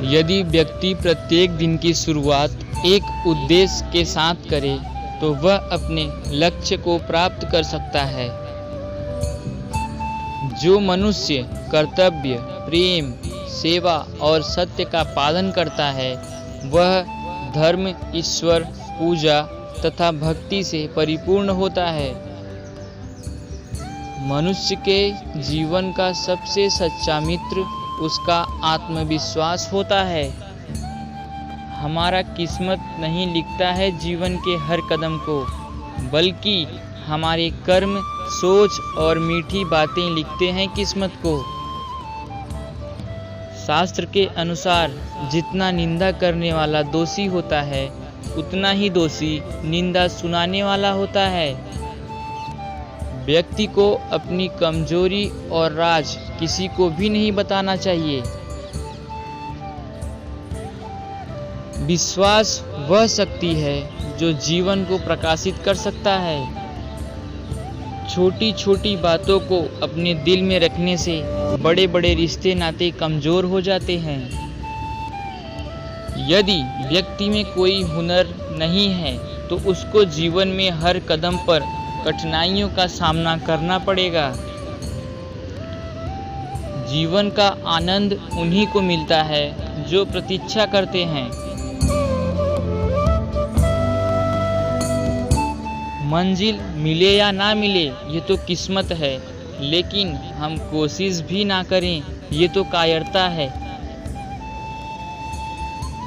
यदि व्यक्ति प्रत्येक दिन की शुरुआत एक उद्देश्य के साथ करे तो वह अपने लक्ष्य को प्राप्त कर सकता है। जो मनुष्य कर्तव्य, प्रेम, सेवा और सत्य का पालन करता है वह धर्म, ईश्वर, पूजा तथा भक्ति से परिपूर्ण होता है। मनुष्य के जीवन का सबसे सच्चा मित्र उसका आत्मविश्वास होता है। हमारा किस्मत नहीं लिखता है जीवन के हर कदम को, बल्कि हमारे कर्म, सोच और मीठी बातें लिखते हैं किस्मत को। शास्त्र के अनुसार जितना निंदा करने वाला दोषी होता है उतना ही दोषी निंदा सुनाने वाला होता है। व्यक्ति को अपनी कमजोरी और राज किसी को भी नहीं बताना चाहिए। विश्वास वह शक्ति है जो जीवन को प्रकाशित कर सकता है। छोटी छोटी बातों को अपने दिल में रखने से बड़े बड़े रिश्ते नाते कमजोर हो जाते हैं। यदि व्यक्ति में कोई हुनर नहीं है तो उसको जीवन में हर कदम पर कठिनाइयों का सामना करना पड़ेगा। जीवन का आनंद उन्हीं को मिलता है जो प्रतीक्षा करते हैं। मंजिल मिले या ना मिले ये तो किस्मत है, लेकिन हम कोशिश भी ना करें ये तो कायरता है।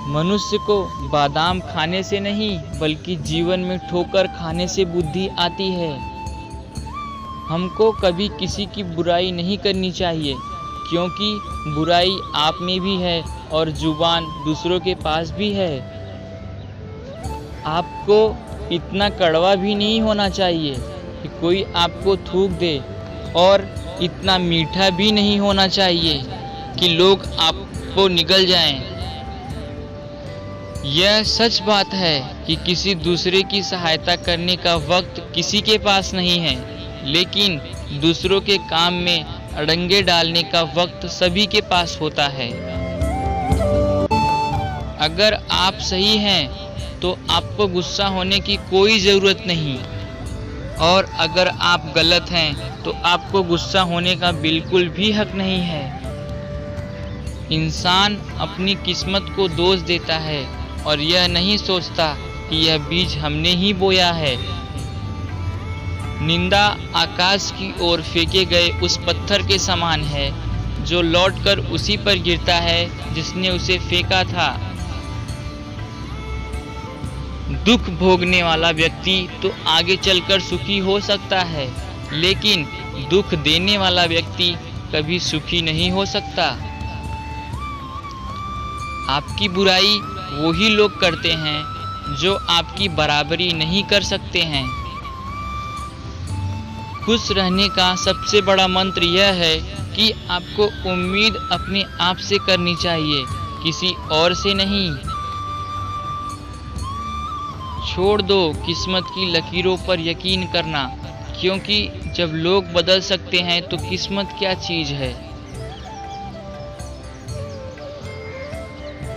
मनुष्य को बादाम खाने से नहीं बल्कि जीवन में ठोकर खाने से बुद्धि आती है। हमको कभी किसी की बुराई नहीं करनी चाहिए, क्योंकि बुराई आप में भी है और जुबान दूसरों के पास भी है। आपको इतना कड़वा भी नहीं होना चाहिए कि कोई आपको थूक दे, और इतना मीठा भी नहीं होना चाहिए कि लोग आपको निगल जाएं। यह सच बात है कि किसी दूसरे की सहायता करने का वक्त किसी के पास नहीं है, लेकिन दूसरों के काम में अड़ंगे डालने का वक्त सभी के पास होता है। अगर आप सही हैं तो आपको गुस्सा होने की कोई ज़रूरत नहीं, और अगर आप गलत हैं तो आपको गुस्सा होने का बिल्कुल भी हक नहीं है। इंसान अपनी किस्मत को दोष देता है और यह नहीं सोचता कि यह बीज हमने ही बोया है। निंदा आकाश की ओर फेंके गए उस पत्थर के समान है जो लौटकर उसी पर गिरता है जिसने उसे फेंका था। दुख भोगने वाला व्यक्ति तो आगे चलकर सुखी हो सकता है, लेकिन दुख देने वाला व्यक्ति कभी सुखी नहीं हो सकता। आपकी बुराई वही लोग करते हैं जो आपकी बराबरी नहीं कर सकते हैं। खुश रहने का सबसे बड़ा मंत्र यह है कि आपको उम्मीद अपने आप से करनी चाहिए, किसी और से नहीं। छोड़ दो किस्मत की लकीरों पर यकीन करना, क्योंकि जब लोग बदल सकते हैं तो किस्मत क्या चीज़ है।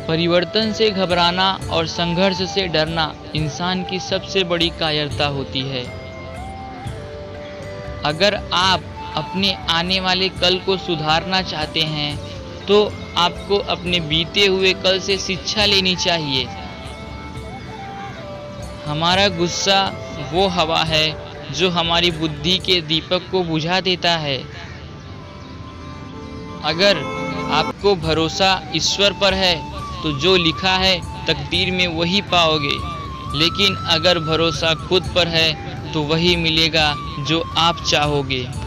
परिवर्तन से घबराना और संघर्ष से डरना इंसान की सबसे बड़ी कायरता होती है। अगर आप अपने आने वाले कल को सुधारना चाहते हैं तो आपको अपने बीते हुए कल से शिक्षा लेनी चाहिए। हमारा गुस्सा वो हवा है जो हमारी बुद्धि के दीपक को बुझा देता है। अगर आपको भरोसा ईश्वर पर है तो जो लिखा है तकदीर में वही पाओगे, लेकिन अगर भरोसा खुद पर है तो वही मिलेगा जो आप चाहोगे।